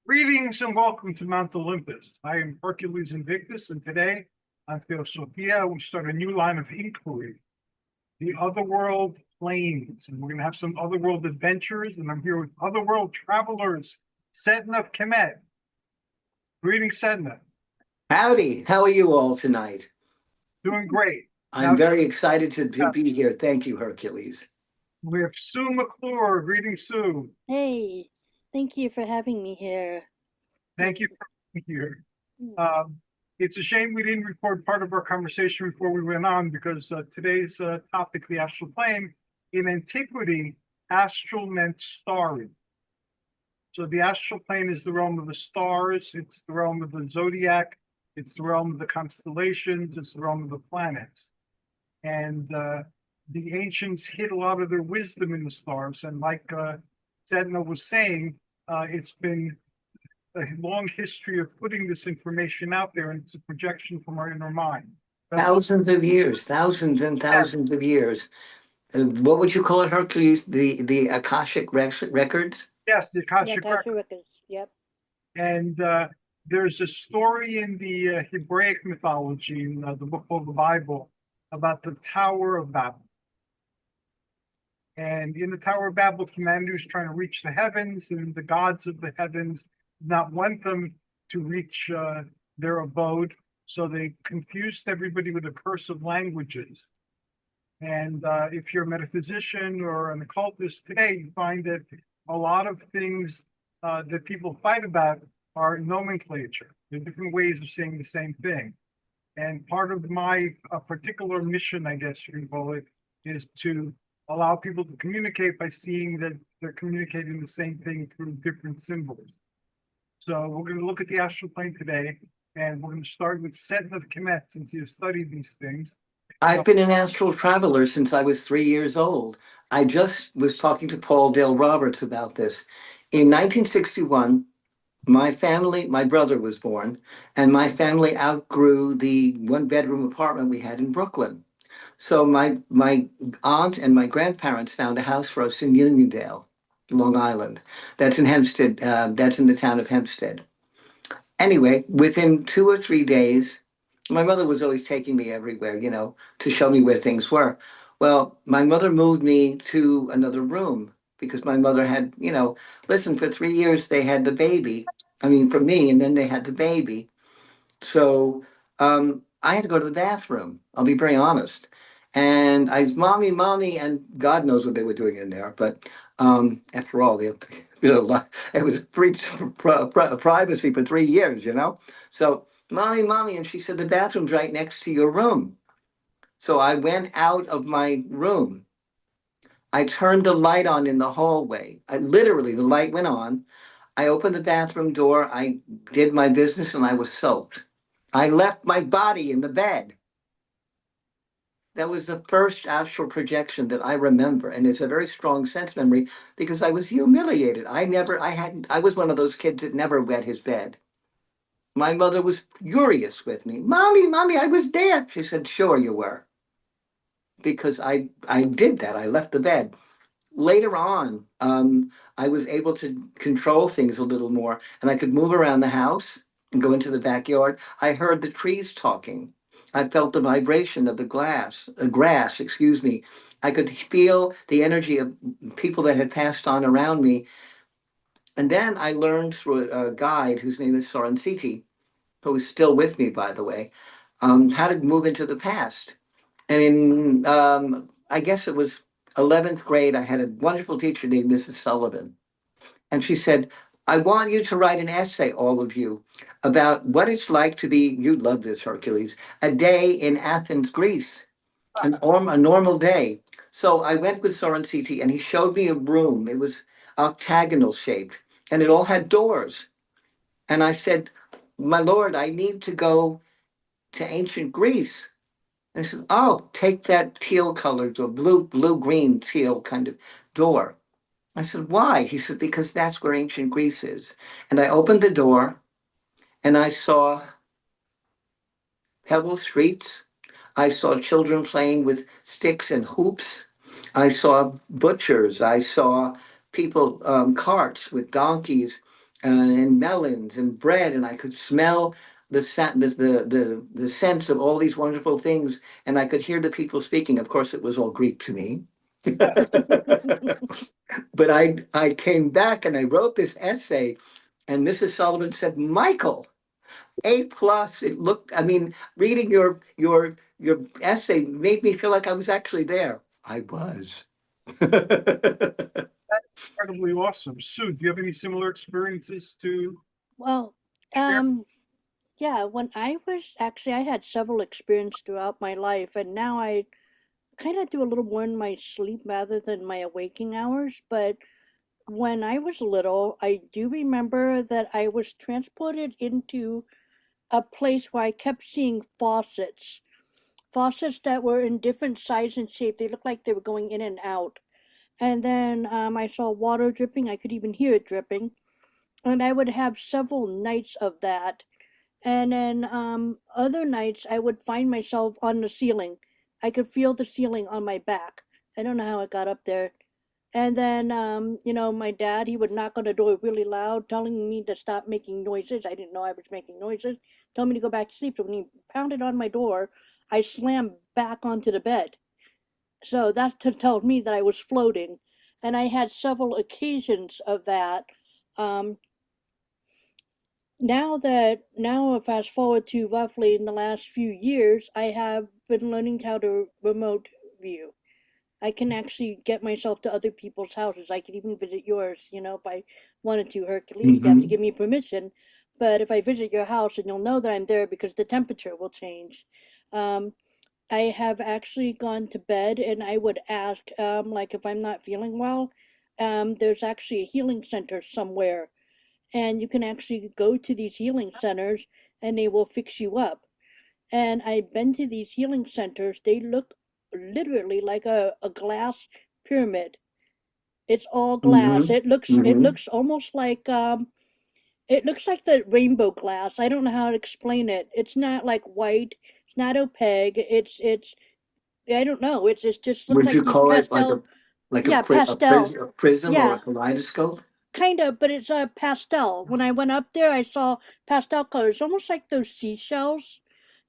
Greetings and welcome to Mount Olympus. I am Hercules Invictus, and today on Theosophia, we start a new line of inquiry, the otherworld planes. And we're going to have some otherworld adventures, and I'm here with otherworld travelers, Setna of Khemet. Greetings, Setna. Howdy, how are you all tonight? Doing great. I'm Now, very excited to be here. Thank you, Hercules. we have Sue McClure. Greetings, Sue. Hey, thank you for having me here. Thank you for being here. Um, it's a shame we didn't record part of our conversation before we went on because today's topic, the astral plane, in antiquity, astral meant starry. So the astral plane is the realm of the stars, it's the realm of the zodiac, it's the realm of the constellations, it's the realm of the planets. And the ancients hid a lot of their wisdom in the stars. And like Sedna was saying, it's been a long history of putting this information out there, and it's a projection from our inner mind. Thousands of years, thousands and thousands of years. What would you call it, Hercules? The Akashic records? Yes, the Akashic Akashic record. records. Yep. And there's a story in the Hebraic mythology, in the book of the Bible, about the Tower of Babel. And in the Tower of Babel, humanity was trying to reach the heavens, and the gods of the heavens did not want them to reach their abode. So they confused everybody with a curse of languages. And if you're a metaphysician or an occultist today, you find that a lot of things that people fight about are nomenclature. They're different ways of saying the same thing. And part of my particular mission, I guess you can call it, is to allow people to communicate by seeing that they're communicating the same thing through different symbols. So we're going to look at the astral plane today, and we're going to start with Setna of Khemet, since you've studied these things. I've been an astral traveler since I was 3 years old. I just was talking to Paul Dale Roberts about this. In 1961, my brother was born, and my family outgrew the one-bedroom apartment we had in Brooklyn. So my aunt and my grandparents found a house for us in Uniondale, Long Island. That's in Hempstead. That's in the town of Hempstead. Anyway, within 2 or 3 days, my mother was always taking me everywhere, to show me where things were. Well, my mother moved me to another room because my mother had, listen, for 3 years they had the baby. I mean, for me, and then they had the baby. So I had to go to the bathroom. I'll be very honest. And I was, mommy, and God knows what they were doing in there. But after all, it was breach of privacy for 3 years, So, mommy, and she said, the bathroom's right next to your room. So I went out of my room. I turned the light on in the hallway. The light went on. I opened the bathroom door. I did my business, and I was soaked. I left my body in the bed. That was the first astral projection that I remember. And it's a very strong sense memory because I was humiliated. I was one of those kids that never wet his bed. My mother was furious with me. Mommy, I was there. She said, sure you were. Because I did that. I left the bed. Later on, I was able to control things a little more, and I could move around the house and go into the backyard. I heard the trees talking. I felt the vibration of the grass, excuse me. I could feel the energy of people that had passed on around me. And then I learned through a guide whose name is Soren Siti, who is still with me, by the way, how to move into the past. And I guess it was 11th grade, I had a wonderful teacher named Mrs. Sullivan. And she said, I want you to write an essay, all of you, about what it's like to be, you'd love this, Hercules, a day in Athens, Greece, a normal day. So I went with Soren Siti, and he showed me a room. It was octagonal shaped, and it all had doors. And I said, my Lord, I need to go to ancient Greece. And I said, oh, take that teal colored or blue-green teal kind of door. I said, why? He said, because that's where ancient Greece is. And I opened the door and I saw pebble streets. I saw children playing with sticks and hoops. I saw butchers. I saw people, carts with donkeys. and melons and bread, and I could smell the sense of all these wonderful things, and I could hear the people speaking. Of course, it was all Greek to me. But I came back and I wrote this essay, and Mrs. Sullivan said, Michael, A plus. It looked, I mean, reading your essay made me feel like I was actually there. I was. Incredibly awesome. Sue, do you have any similar experiences to Well, share? yeah, when I was actually, I had several experiences throughout my life, and now I kind of do a little more in my sleep rather than my waking hours. But when I was little, I do remember that I was transported into a place where I kept seeing faucets. Faucets that were in different size and shape. They looked like they were going in and out. And then I saw water dripping. I could even hear it dripping. And I would have several nights of that. And then other nights I would find myself on the ceiling. I could feel the ceiling on my back. I don't know how it got up there. And then, my dad, he would knock on the door really loud, telling me to stop making noises. I didn't know I was making noises. Tell me to go back to sleep. So when he pounded on my door, I slammed back onto the bed. So that told me that I was floating. And I had several occasions of that. Um, now fast forward to roughly in the last few years, I have been learning how to remote view. I can actually get myself to other people's houses. I could even visit yours, if I wanted to, Hercules. You have to Mhm. give me permission. But if I visit your house, and you'll know that I'm there because the temperature will change. Um, I have actually gone to bed and I would ask, like if I'm not feeling well, there's actually a healing center somewhere. And you can actually go to these healing centers and they will fix you up. And I've been to these healing centers. They look literally like a glass pyramid. It's all glass. Mhm. Mhm. It looks almost like it looks like the rainbow glass. I don't know how to explain it. It's not like white. It's not opaque. It's I don't know. It just looks Would like you these call it like pastel. a Yeah, pastel. a prism or a Yeah, kaleidoscope? kind of, but it's a pastel. When I went up there, I saw pastel colors, almost like those seashells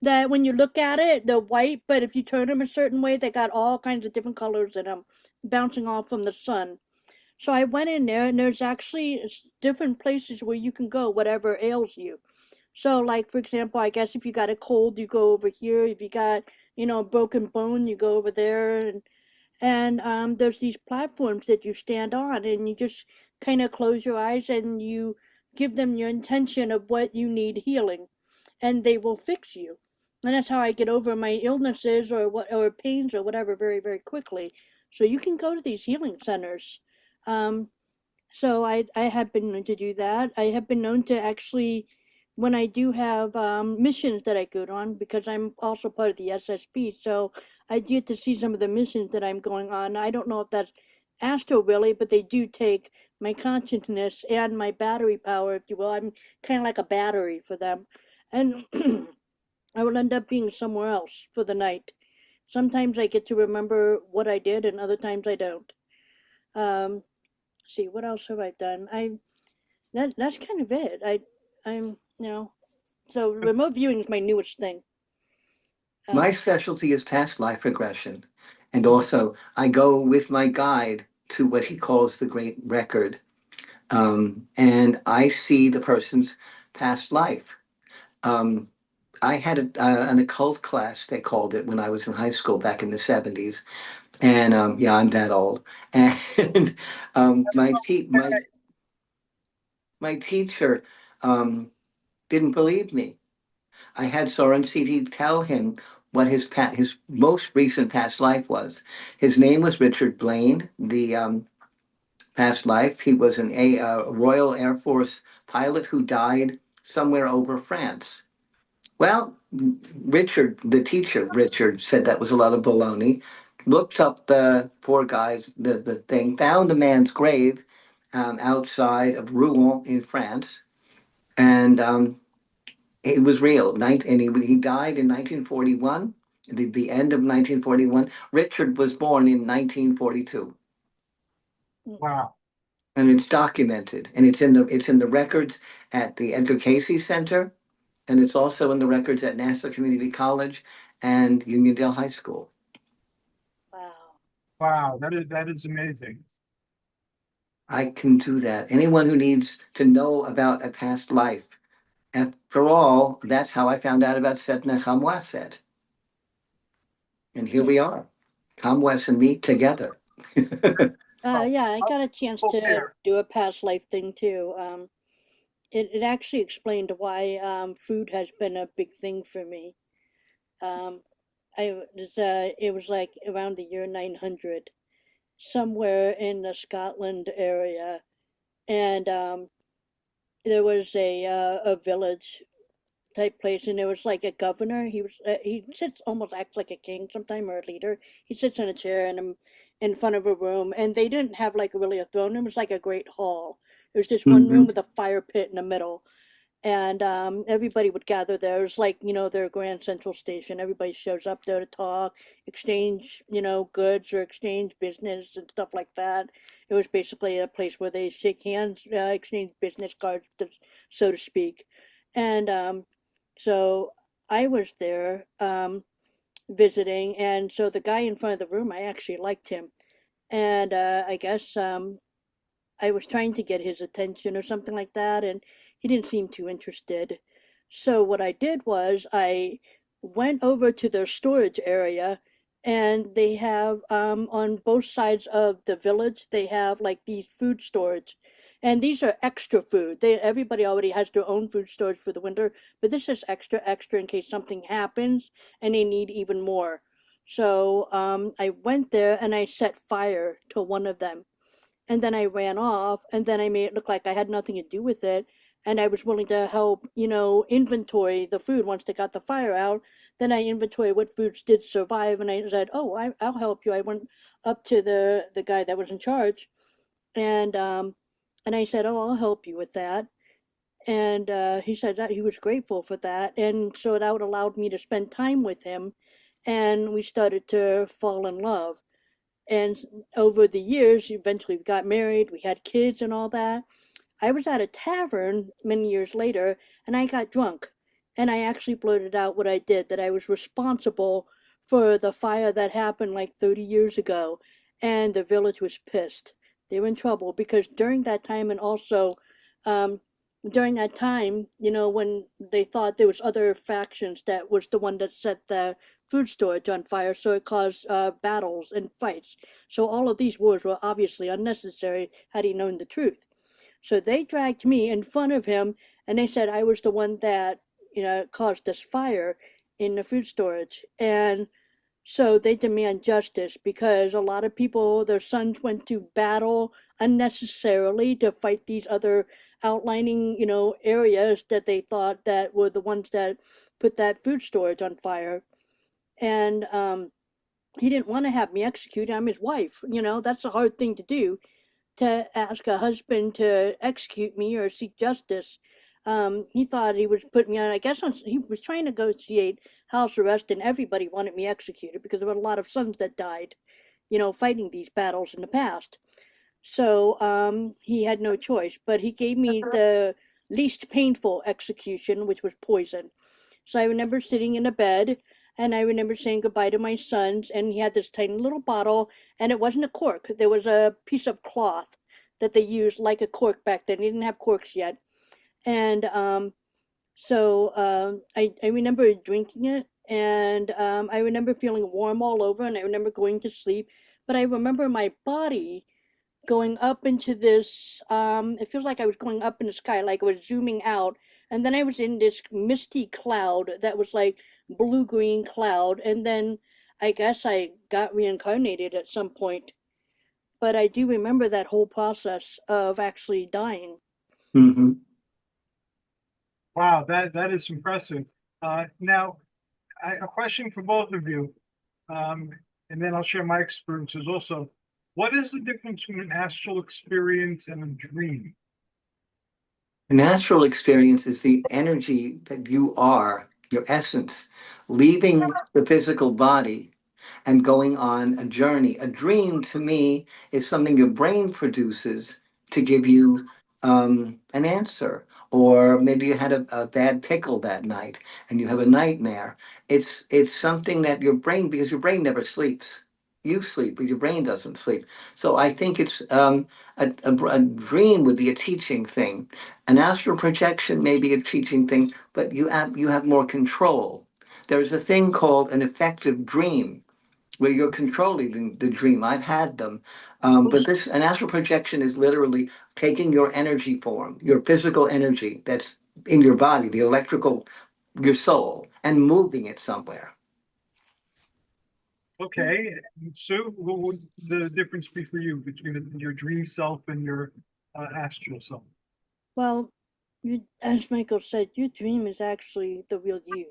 that when you look at it, they're white, but if you turn them a certain way, they got all kinds of different colors in them, bouncing off from the sun. So I went in there, and there's actually different places where you can go, whatever ails you. So, like, for example, I guess if you got a cold, you go over here. If you got, a broken bone, you go over there. And there's these platforms that you stand on, and you just kind of close your eyes and you give them your intention of what you need healing, and they will fix you. And that's how I get over my illnesses or pains or whatever very very quickly. So you can go to these healing centers. Um, so I have been known to do that. I have been known to actually, when I do have missions that I go on, because I'm also part of the SSP, so I get to see some of the missions that I'm going on. I don't know if that's Astral really, but they do take my consciousness and my battery power, if you will. I'm kind of like a battery for them. And I will end up being somewhere else for the night. Sometimes I get to remember what I did, and other times I don't. Um, see, what else have I done? That's kind of it. I'm so remote viewing is my newest thing. My Um, specialty is past life regression. And also, I go with my guide to what he calls the great record. And I see the person's past life. Um, I had an occult class, they called it, when I was in high school back in the 70s. And yeah, I'm that old. And my teacher um, didn't believe me. I had Soren CD tell him what his most recent past life was. His name was Richard Blaine. The past life, he was a Royal Air Force pilot who died somewhere over France. Well, Richard, the teacher, Richard, said that was a lot of baloney. Looked up the poor guy's the thing, found the man's grave outside of Rouen in France, and it was real. And he died in 1941, the end of 1941. Richard was born in 1942. Wow. and it's documented, and it's in the records at the Edgar Cayce Center, and it's also in the records at Nassau Community College and Uniondale High School. Wow. Wow, that is amazing. I can do that. Anyone who needs to know about a past life. After all, that's how I found out about Setna Khamwaset. And here we are, Khamwas and me together. Yeah, I got a chance Full to pair. do a past life thing too. It actually explained why food has been a big thing for me. Um, it was like around the year 900, somewhere in the Scotland area, and there was a village type place, and there was like a governor. He sits almost acts like a king sometime, or a leader. He sits in a chair in front of a room, and they didn't have like really a throne room. It was like a great hall. There was this one room Mhm. with a fire pit in the middle, and everybody would gather there. It was like, their grand central station. Everybody shows up there to talk, exchange, goods, or exchange business and stuff like that. It was basically a place where they shake hands, exchange business cards, so to speak. And so I was there visiting, and so the guy in front of the room, I actually liked him. And I guess I was trying to get his attention or something like that, and he didn't seem too interested. So what I did was I went over to their storage area, and they have on both sides of the village, they have like these food storage. And these are extra food. Everybody already has their own food storage for the winter, but this is extra, extra in case something happens and they need even more. So I went there and I set fire to one of them, and then I ran off, and then I made it look like I had nothing to do with it, and I was willing to help, inventory the food once they got the fire out. Then I inventory what foods did survive, and I said, "Oh, I'll help you." I went up to the guy that was in charge, and I said, "Oh, I'll help you with that." And he said that he was grateful for that, and so that allowed me to spend time with him, and we started to fall in love. And over the years, eventually we got married, we had kids and all that. I was at a tavern many years later, and I got drunk. And I actually blurted out what I did, that I was responsible for the fire that happened like 30 years ago. And the village was pissed. They were in trouble because during that time, and also um, during that time, when they thought there was other factions, that was the one that set the food storage on fire, so it caused battles and fights. So all of these wars were obviously unnecessary had he known the truth. So they dragged me in front of him, and they said I was the one that, caused this fire in the food storage. And so they demand justice because a lot of people, their sons went to battle unnecessarily to fight these other outlining, areas that they thought that were the ones that put that food storage on fire. And he didn't want to have me executed. I'm his wife. That's a hard thing to do, to ask a husband to execute me or seek justice. He thought he was putting me on, I guess he was trying to negotiate house arrest, and everybody wanted me executed because there were a lot of sons that died, fighting these battles in the past. So he had no choice, but he gave me the least painful execution, which was poison. So I remember sitting in a bed, and I remember saying goodbye to my sons, and he had this tiny little bottle, and it wasn't a cork. There was a piece of cloth that they used like a cork back then. They didn't have corks yet. And so I remember drinking it, and I remember feeling warm all over, and I remember going to sleep. But I remember my body going up into this, it feels like I was going up in the sky, like I was zooming out, and then I was in this misty cloud that was like blue green cloud, and then I guess I got reincarnated at some point. But I do remember that whole process of actually dying. Mhm. Wow, that is impressive. Now, a question for both of you, um, and then I'll share my experiences also. What is the difference between an astral experience and a dream? An astral experience is the energy that you are, your essence, leaving the physical body and going on a journey. A dream to me is something your brain produces to give you an answer, or maybe you had a bad pickle that night and you have a nightmare. It's something that your brain, because your brain never sleeps. You sleep, but your brain doesn't sleep. So I think it's a dream would be a teaching thing. An astral projection may be a teaching thing, but you have more control. There's a thing called an effective dream where you're controlling the dream. I've had them. But an astral projection is literally taking your energy form, your physical energy that's in your body, the electrical, your soul, and moving it somewhere. Okay, Sue, what would the difference be for you between your dream self and your astral self? Well, as Michael said, your dream is actually the real you.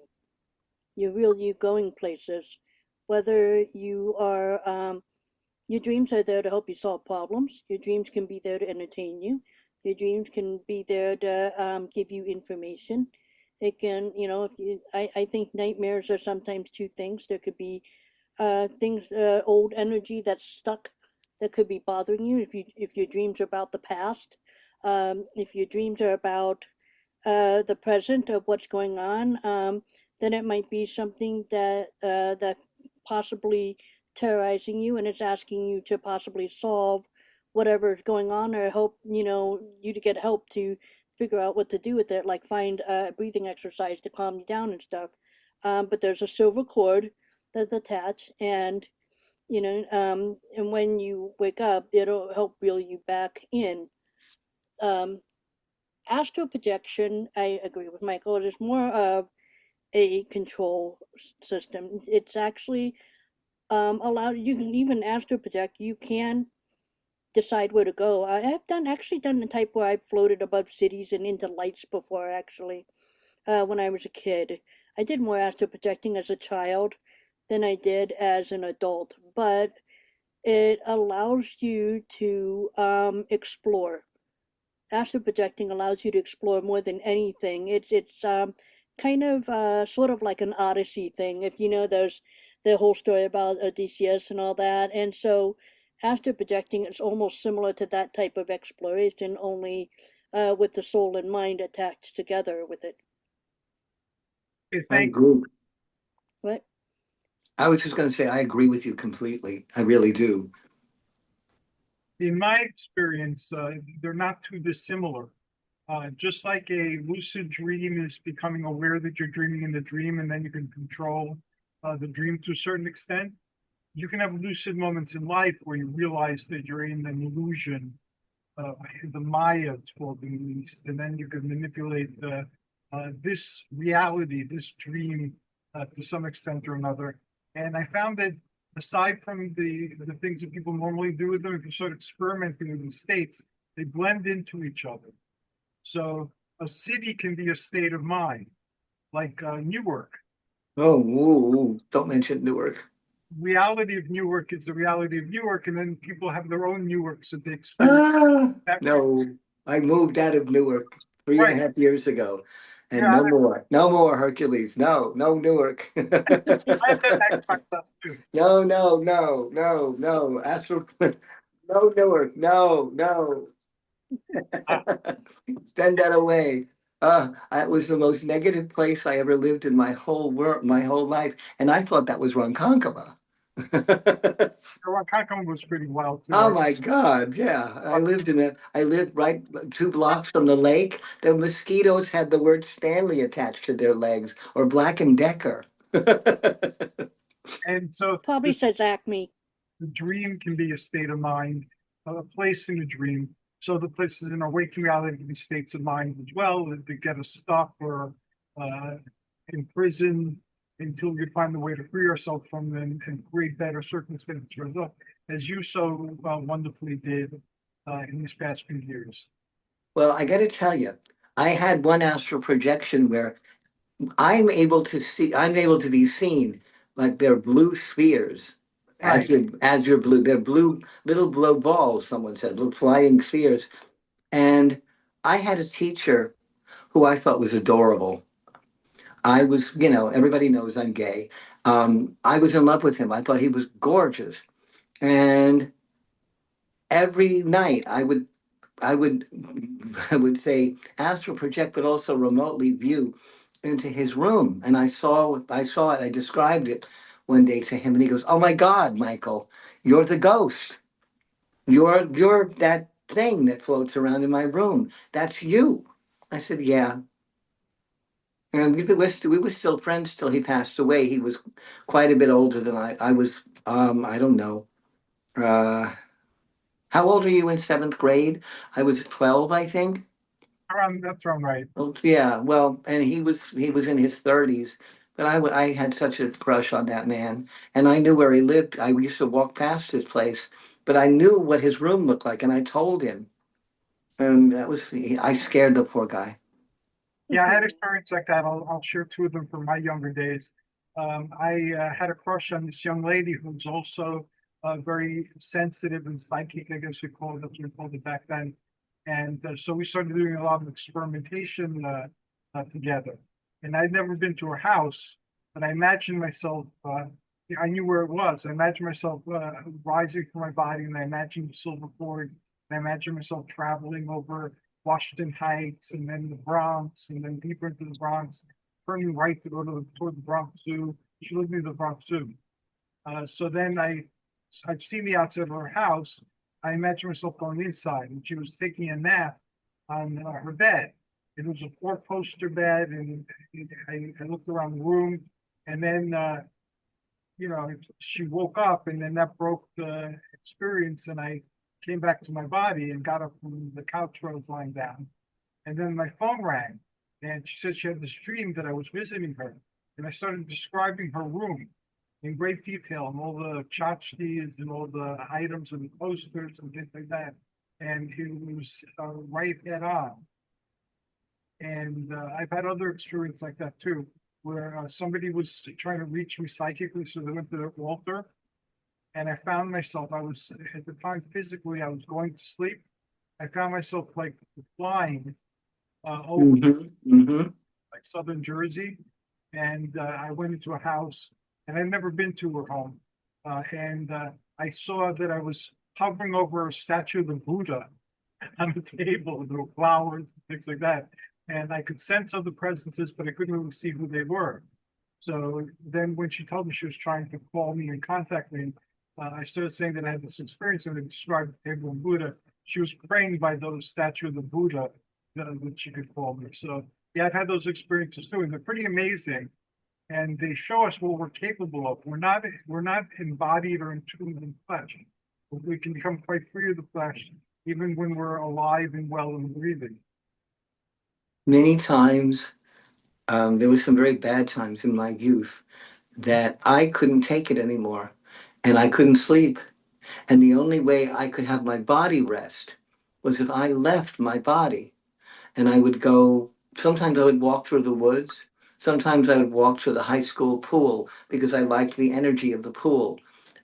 Your real you going places. Whether you are, your dreams are there to help you solve problems. Your dreams can be there to entertain you. Your dreams can be there to give you information. It can, I think nightmares are sometimes two things. There could be things, old energy that's stuck that could be bothering you. If your dreams are about the past, if your dreams are about the present of what's going on, then it might be something that possibly terrorizing you, and it's asking you to possibly solve whatever is going on, or help you to get help to figure out what to do with it, like find a breathing exercise to calm you down and stuff. But there's a silver cord that's attached, and when you wake up, it'll help reel you back in. Um, Astral projection, I agree with Michael. It is more of a control system. It's actually allowed. You can even astral project. You can decide where to go. I have actually done the type where I've floated above cities and into lights before. Actually, when I was a kid, I did more astral projecting as a child than I did as an adult. But it allows you to explore. Astral projecting allows you to explore more than anything. It's kind of sort of like an Odyssey thing. If you know, there's the whole story about Odysseus and all that, and so astral projecting is almost similar to that type of exploration, only with the soul and mind attached together with it. Okay, I thank agree. What? I was just going to say, I agree with you completely. I really do. In my experience, they're not too dissimilar. Just like a lucid dream is becoming aware that you're dreaming in the dream, and then you can control the dream to a certain extent. You can have lucid moments in life where you realize that you're in an illusion, the Maya, it's called in the East, and then you can manipulate this reality, this dream, to some extent or another. And I found that aside from the things that people normally do with them, if you start experimenting with these states, they blend into each other. So a city can be a state of mind, like Newark. Oh, don't mention Newark. Reality of Newark is the reality of Newark, and then people have their own Newarks that they experience. Ah, That, no, I moved out of Newark three and a right. half years ago, and Yeah, no more Hercules. No Newark. I have that back stuff too. No. Astral, no Newark. No. Uh, Send that away. It was the most negative place I ever lived in my whole world, my whole life, and I thought that was Ronkonkoma. Ronkonkoma was pretty wild too. Oh my God, yeah. I lived right 2 blocks from the lake. The mosquitoes had the word Stanley attached to their legs, or Black and Decker. And so Probably says Acme. the dream can be a state of mind, a place in a dream. So the places in our waking reality can be states of mind as well, that get us stuck or uh, in prison until we find a way to free ourselves from them and create better circumstances for us, as you so wonderfully did in these past few years. Well, I got to tell you, I had one astral projection where I'm able to be seen like they're blue spheres. Right. As you're blue, they're blue, little blue balls, someone said, little flying spheres. And I had a teacher who I thought was adorable. I was, everybody knows I'm gay. I was in love with him. I thought he was gorgeous. And every night I would I would say astral project, but also remotely view into his room. And I saw it, I described it one day to him, and he goes, "Oh my God, Michael, you're the ghost. You're that thing that floats around in my room. That's you." I said, "Yeah." And we were still friends till he passed away. He was quite a bit older than I was. I don't know. Uh, how old are you in seventh grade? I was 12, I think. That's around right. Well, yeah, well, and he was in his 30s, but I had such a crush on that man, and I knew where he lived. I used to walk past his place, but I knew what his room looked like, and I told him, and I scared the poor guy. Yeah, I had experience like that. I'll share two of them from my younger days. I had a crush on this young lady who's also very sensitive and psychic, I guess you call it, that's what we called it back then. And so we started doing a lot of experimentation together. And I'd never been to her house, but I imagined myself, I knew where it was. I imagined myself rising from my body, and I imagined the silver cord, and I imagined myself traveling over Washington Heights, and then the Bronx, and then deeper into the Bronx, turning right to go toward the Bronx Zoo. She lived near the Bronx Zoo. So then I've seen the outside of her house. I imagine myself going inside, and she was taking a nap on her bed. It was a four-poster bed, and I looked around the room, and then she woke up, and then that broke the experience, and I came back to my body and got up from the couch where I was lying down. And then my phone rang, and she said she had this dream that I was visiting her. And I started describing her room in great detail, and all the tchotchkes and all the items and posters and things like that. And it was right head on. And I've had other experience like that too, where somebody was trying to reach me psychically, so they went to the altar, and I found myself, I was at the time physically, I was going to sleep. I found myself like flying over like southern Jersey, and I went into a house, and I'd never been to her home, and I saw that I was hovering over a statue of the Buddha on the table. There were flowers, things like that, and I could sense other presences, but I couldn't really see who they were. So then, when she told me she was trying to call me and contact me, I started saying that I had this experience, and I described the table of Buddha. She was praying by those statue of the Buddha that she could call me. So yeah, I've had those experiences too, and they're pretty amazing. And they show us what we're capable of. We're not embodied or entombed in flesh. We can become quite free of the flesh, even when we're alive and well and breathing. Many times, there was some very bad times in my youth that I couldn't take it anymore, and I couldn't sleep. And the only way I could have my body rest was if I left my body. And I would go, sometimes I would walk through the woods. Sometimes I would walk to the high school pool because I liked the energy of the pool.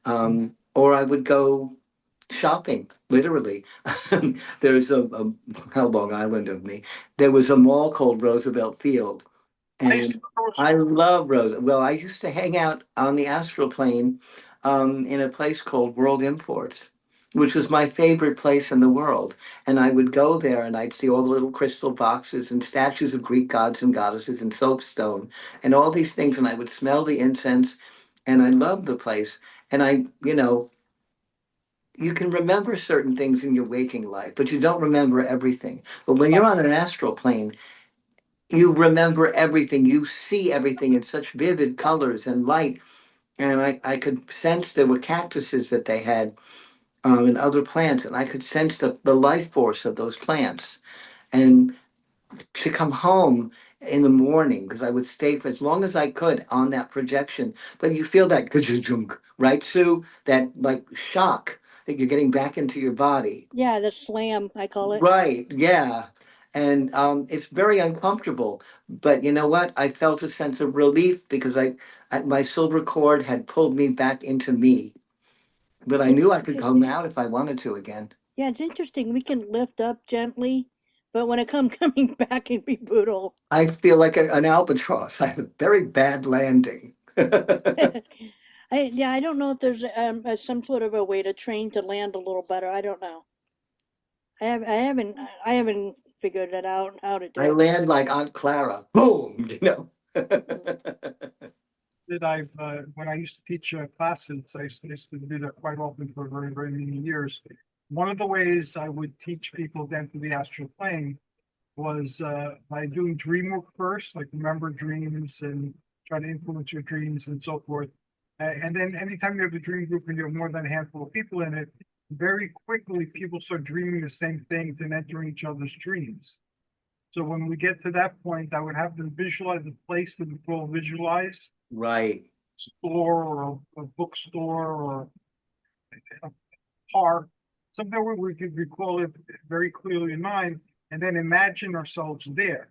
Or I would go shopping, literally. There's how Long Island of me. There was a mall called Roosevelt Field. I used And to go I love Rosa. Well, I used to hang out on the astral plane in a place called World Imports, which was my favorite place in the world. And I would go there and I'd see all the little crystal boxes and statues of Greek gods and goddesses and soapstone and all these things. And I would smell the incense, and I loved the place. And you can remember certain things in your waking life, but you don't remember everything. But when you're on an astral plane, you remember everything. You see everything in such vivid colors and light. And I could sense there were cactuses that they had, and other plants, and I could sense the life force of those plants. And to come home in the morning, because I would stay for as long as I could on that projection. But you feel that gajajunk, right, Sue? That like shock that you're getting back into your body. Yeah, the slam, I call it. Right, yeah. And it's very uncomfortable. But you know what? I felt a sense of relief because my silver cord had pulled me back into me. But I It's knew I could come out if I wanted to again. yeah, it's interesting. We can lift up gently, but when it coming back, it'd be brutal. I feel like an albatross. I have a very bad landing. I don't know if there's some sort of a way to train to land a little better. I don't know. I haven't figured it out how to do I it. land like Aunt Clara. Boom, you know. That I've, when I used to teach classes, used to do that quite often for very, very many years. One of the ways I would teach people then to the astral plane was by doing dream work first, like remember dreams and try to influence your dreams and so forth. And then anytime you have a dream group and you have more than a handful of people in it, very quickly people start dreaming the same things and entering each other's dreams. So when we get to that point, I would have them visualize a place that we call visualize, Right. store or a bookstore or a park, somewhere where we could recall it very clearly in mind, and then imagine ourselves there.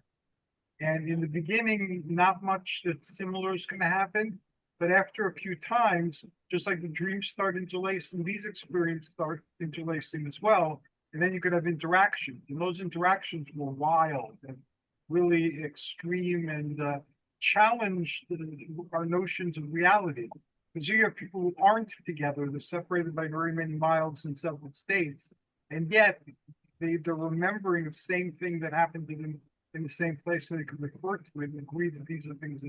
And in the beginning, not much that's similar is going to happen. But after a few times, just like the dreams start interlacing, these experiences start interlacing as well. And then you could have interactions. And those interactions were wild and really extreme and challenged our notions of reality. Because you have people who aren't together, they're separated by very many miles in several states. And yet they're remembering the same thing that happened to them in the same place, so they could refer to it and agree that these are things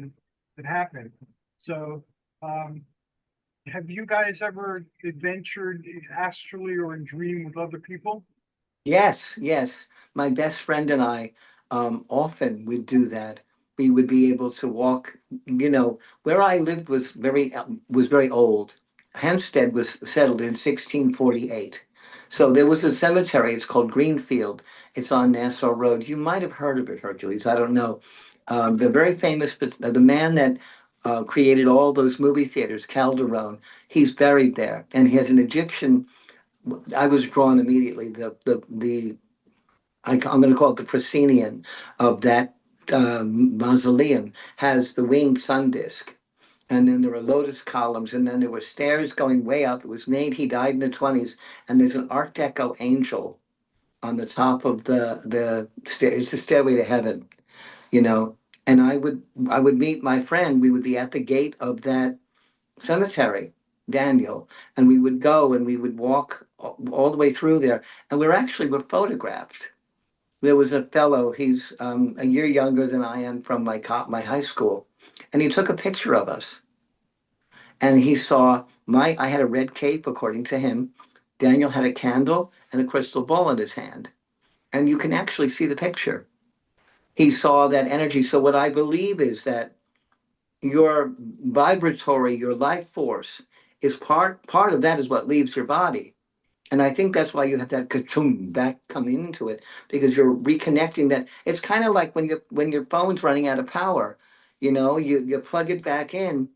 that happened. So, have you guys ever adventured astrally or in dream with other people? Yes, yes. My best friend and I often would do that. We would be able to walk, where I lived was very old. Hampstead was settled in 1648. So there was a cemetery, it's called Greenfield. It's on Nassau Road. You might have heard of it, Hercules. I don't know. The very famous, but the man that created all those movie theaters, Calderon, he's buried there, and he has an Egyptian. I was drawn immediately. I'm going to call it the proscenium of that mausoleum has the winged sun disk, and then there are lotus columns, and then there were stairs going way up. It was made. He died in the 20s, and there's an Art Deco angel on the top of the stair. It's a stairway to heaven, you know. And I would meet my friend. We would be at the gate of that cemetery, Daniel, and we would go and we would walk all the way through there, and we're photographed. There was a fellow, he's a year younger than I am from my high school, and he took a picture of us, and he saw I had a red cape according to him. Daniel had a candle and a crystal ball in his hand, and you can actually see the picture. He saw that energy. So what I believe is that your vibratory, your life force is part of that is what leaves your body. And I think that's why you have that ka-choom back coming into it, because you're reconnecting that. It's kind of like when your phone's running out of power, you plug it back in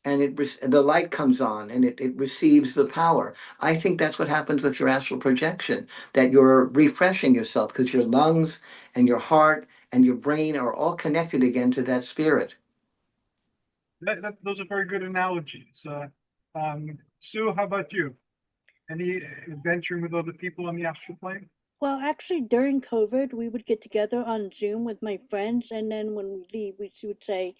and the light comes on and it receives the power. I think that's what happens with your astral projection, that you're refreshing yourself because your lungs and your heart and your brain are all connected again to that spirit. Those are very good analogies. Sue, how about you? Any adventuring with other people on the astral plane? Well, actually, during COVID, we would get together on Zoom with my friends, and then when we leave, we would say,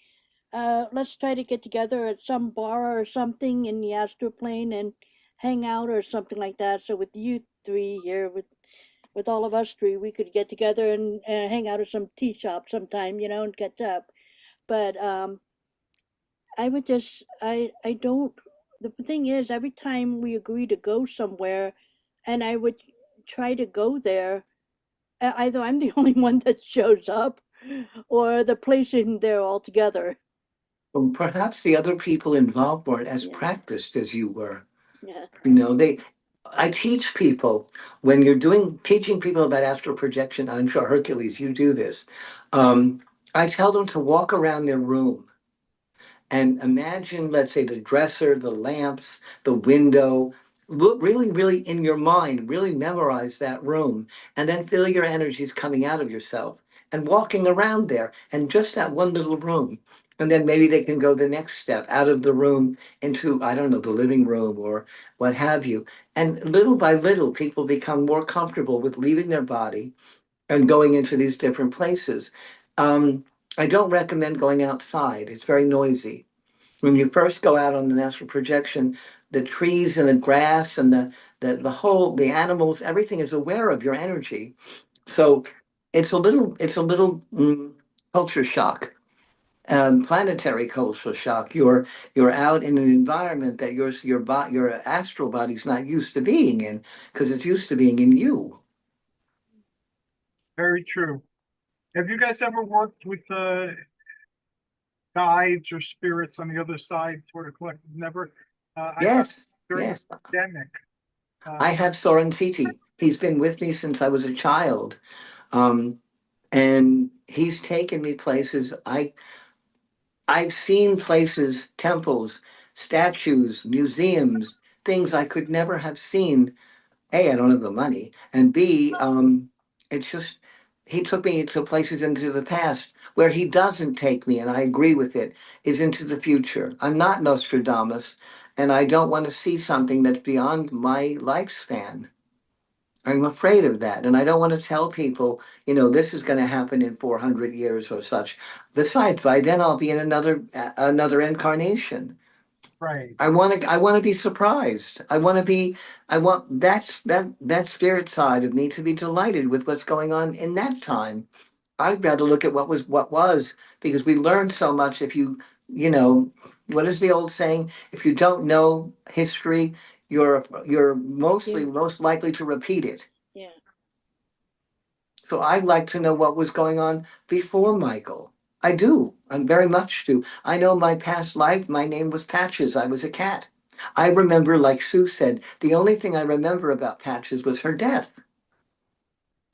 let's try to get together at some bar or something in the astral plane and hang out or something like that. So with you three here, with all of us three, we could get together and hang out at some tea shop sometime, and catch up. But I would just, I don't, the thing is, every time we agree to go somewhere and I would try to go there, either I'm the only one that shows up or the place isn't there altogether. Well, perhaps the other people involved weren't as Yeah, practiced as you were. yeah. I teach people when you're teaching people about astral projection. I'm sure Hercules, you do this. I tell them to walk around their room and imagine, let's say, the dresser, the lamps, the window. Look really, really in your mind, really memorize that room, and then feel your energies coming out of yourself and walking around there and just that one little room. And then maybe they can go the next step out of the room into, I don't know, the living room or what have you. And little by little, people become more comfortable with leaving their body and going into these different places. Um, I don't recommend going outside, it's very noisy when you first go out on an astral projection, the trees and the grass and the animals, everything is aware of your energy. So it's a little culture shock, planetary culture shock. You're out in an environment that your astral body's not used to being in, because it's used to being in you. Very true. Have you guys ever worked with guides or spirits on the other side toward a collective? Never. I found Yes, during the yes. pandemic. I have Soren Titi. He's been with me since I was a child. Um, and he's taken me places. I've seen places, temples, statues, museums, things I could never have seen. A, I don't have the money, and B, it's just he took me to places into the past where he doesn't take me, and I agree with it, is into the future. I'm not Nostradamus, and I don't want to see something that's beyond my lifespan. I'm afraid of that. And I don't want to tell people, this is going to happen in 400 years or such. Besides, by then I'll be in another incarnation. Right. I want to be surprised. I want that spirit side of me to be delighted with what's going on in that time. I'd rather look at what was, because we learned so much. If you know, what is the old saying? If you don't know history, you're Yeah. most likely to repeat it. Yeah. So I'd like to know what was going on before Michael. I do. I'm very much do. I know my past life, my name was Patches. I was a cat. I remember, like Sue said, the only thing I remember about Patches was her death.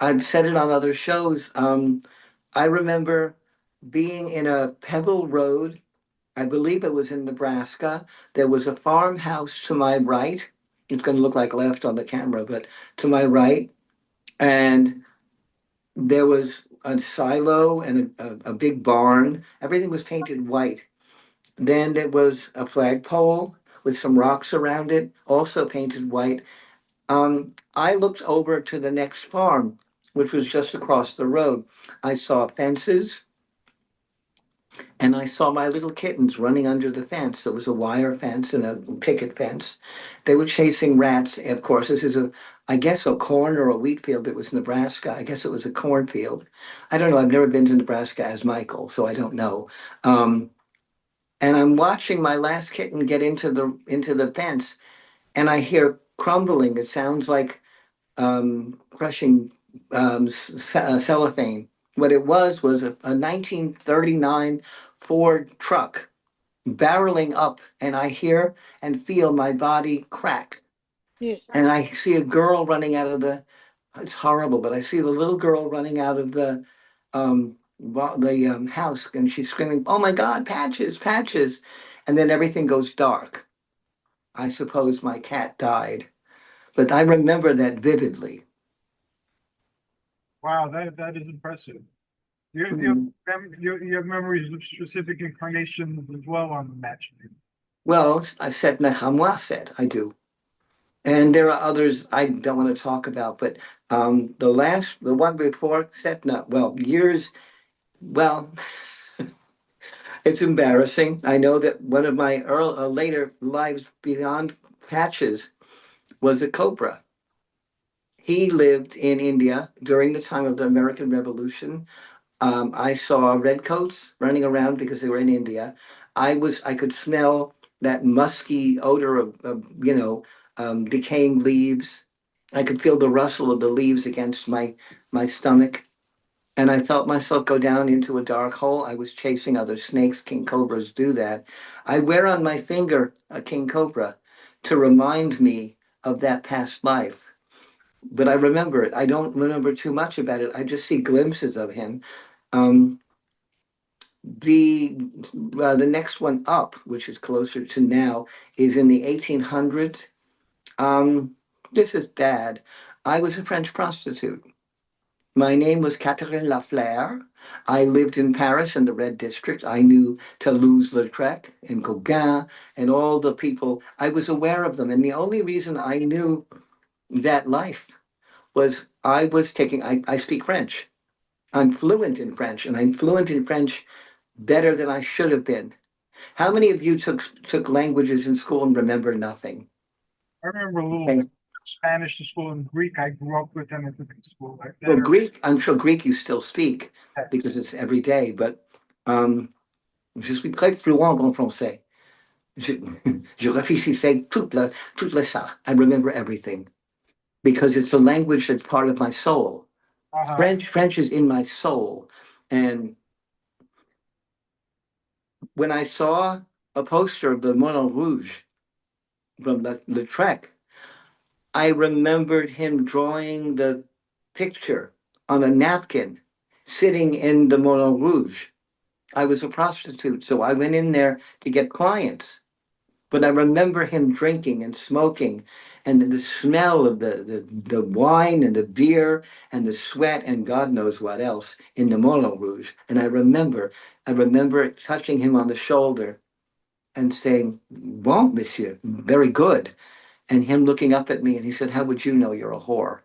I've said it on other shows. I remember being in a pebble road. I believe it was in Nebraska. There was a farmhouse to my right. It's going to look like left on the camera, but to my right. And there was a silo and a big barn. Everything was painted white. Then there was a flagpole with some rocks around it, also painted white. I looked over to the next farm, which was just across the road. I saw fences, and I saw my little kittens running under the fence. There was a wire fence and a picket fence. They were chasing rats. Of course, this is I guess, a corn or a wheat field. It was Nebraska. I guess it was a cornfield. I don't know. I've never been to Nebraska as Michael, so I don't know. Um, and I'm watching my last kitten get into the fence, and I hear crumbling. It sounds like crushing cellophane. What it was a 1939 Ford truck barreling up, and I hear and feel my body crack. Yes. And I see a girl running out of it's horrible, but I see the little girl running out of the house, and she's screaming, "Oh my God, Patches, Patches!" And then everything goes dark. I suppose my cat died, but I remember that vividly. Wow, that is impressive. Mhm. You have memories of specific incarnations as well, I'm imagining. Well, I said Nahamwa said I do. And there are others I don't want to talk about, but the one before Setna, well, well, it's embarrassing. I know that one of my later lives beyond Patches was a cobra. He lived in India during the time of the American Revolution. I saw redcoats running around because they were in India. I could smell that musky odor of decaying leaves. I could feel the rustle of the leaves against my stomach. And I felt myself go down into a dark hole. I was chasing other snakes. King cobras do that. I wear on my finger a king cobra to remind me of that past life. But I remember it. I don't remember too much about it. I just see glimpses of him. Um, the the next one up, which is closer to now, is in the 1800s. Um, this is bad. I was a French prostitute. My name was Catherine Lafleur. I lived in Paris in the Red District. I knew Toulouse-Lautrec and Gauguin and all the people. I was aware of them. And the only reason I knew that life was I speak French. I'm fluent in French, and I'm fluent in French better than I should have been. How many of you took languages in school and remember nothing? I remember a little And Spanish in school and Greek. I grew up with them in school back well, then. Greek, I'm sure Greek you still speak because it's every day, but je suis très fluent en français. Je, je réfléchissais toute la ça. I remember everything because it's a language that's part of my soul. Uh-huh. French is in my soul. And when I saw a poster of the Moulin Rouge from Lautrec, I remembered him drawing the picture on a napkin sitting in the Moulin Rouge. I was a prostitute, so I went in there to get clients. But I remember him drinking and smoking, and the smell of the wine and the beer and the sweat and God knows what else in the Moulin Rouge. And I remember touching him on the shoulder and saying, "Bon, monsieur, very good." And him looking up at me, and he said, "How would you know you're a whore?"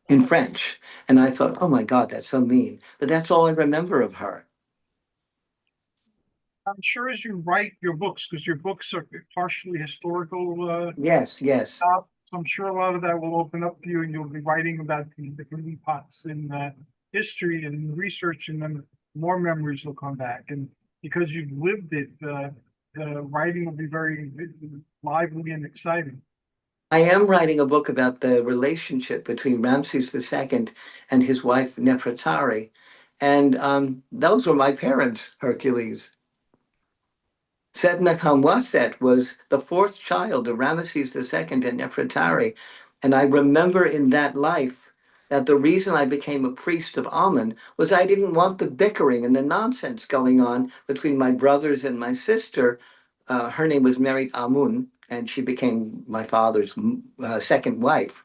In French. And I thought, oh my God, that's so mean. But that's all I remember of her. I'm sure as you write your books, because your books are partially historical, Yes, yes. so I'm sure a lot of that will open up to you, and you'll be writing about the different epochs in history and research, and then more memories will come back. And because you've lived it, the writing will be very lively and exciting. I am writing a book about the relationship between Ramses II and his wife Nefertari. And those were my parents, Hercules. Setna Kamwaset was the fourth child of Ramesses II and Nefertari. And I remember in that life that the reason I became a priest of Amun was I didn't want the bickering and the nonsense going on between my brothers and my sister. Her name was Merit Amun, and she became my father's second wife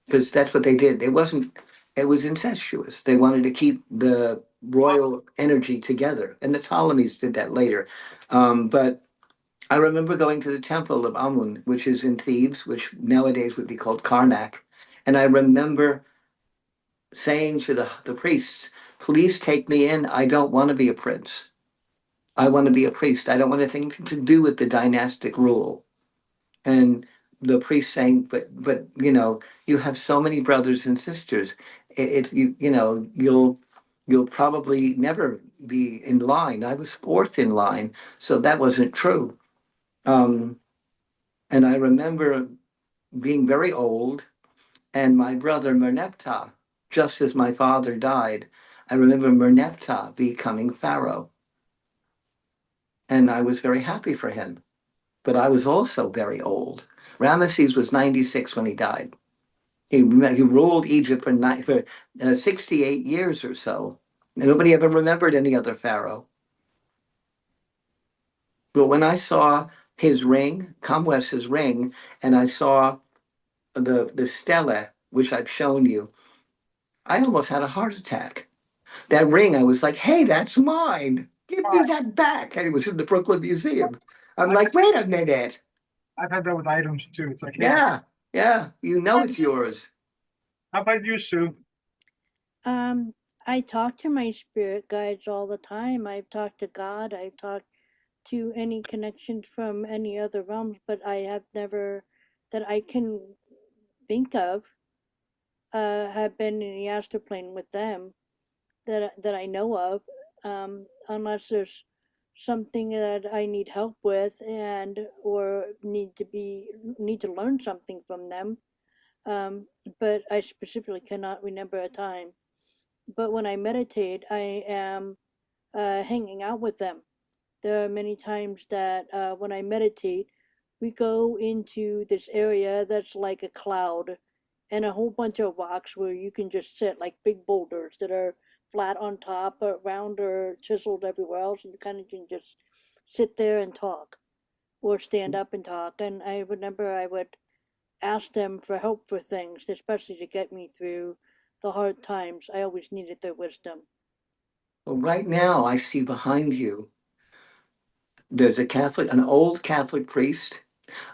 because that's what they did. It was incestuous. They wanted to keep the royal energy together. And the Ptolemies did that later. But I remember going to the temple of Amun, which is in Thebes, which nowadays would be called Karnak. And I remember saying to the priests, please take me in. I don't want to be a prince. I want to be a priest. I don't want anything to do with the dynastic rule. And the priest saying, but you know, you have so many brothers and sisters. You know, you'll probably never be in line. I was fourth in line, so that wasn't true. Um, and I remember being very old, and my brother Merneptah, just as my father died, I remember Merneptah becoming pharaoh, and I was very happy for him. But I was also very old. Ramesses was 96 when he died. He ruled Egypt for 68 years or so. And nobody ever remembered any other pharaoh. But when I saw his ring, Kamwes's ring, and I saw the stele, which I've shown you, I almost had a heart attack. That ring, I was like, hey, that's mine. Give me that back. And it was in the Brooklyn Museum. I'm like, wait a minute. I've had that with items too. It's like, hey, Yeah, you know it's yours. how about you, Sue? I talk to my spirit guides all the time. I've talked to God. I've talked to any connections from any other realms, but I have never, that I can think of, have been in the astral plane with them that I know of, unless there's something that I need help with and or need to learn something from them. But I specifically cannot remember a time. But when I meditate, I am hanging out with them. There are many times that when I meditate, we go into this area that's like a cloud and a whole bunch of rocks where you can just sit, like big boulders that are flat on top or round or chiseled everywhere else, and you kind of can just sit there and talk or stand up and talk. And I remember I would ask them for help for things, especially to get me through the hard times. I always needed their wisdom. Well, right now, I see behind you, there's an old Catholic priest.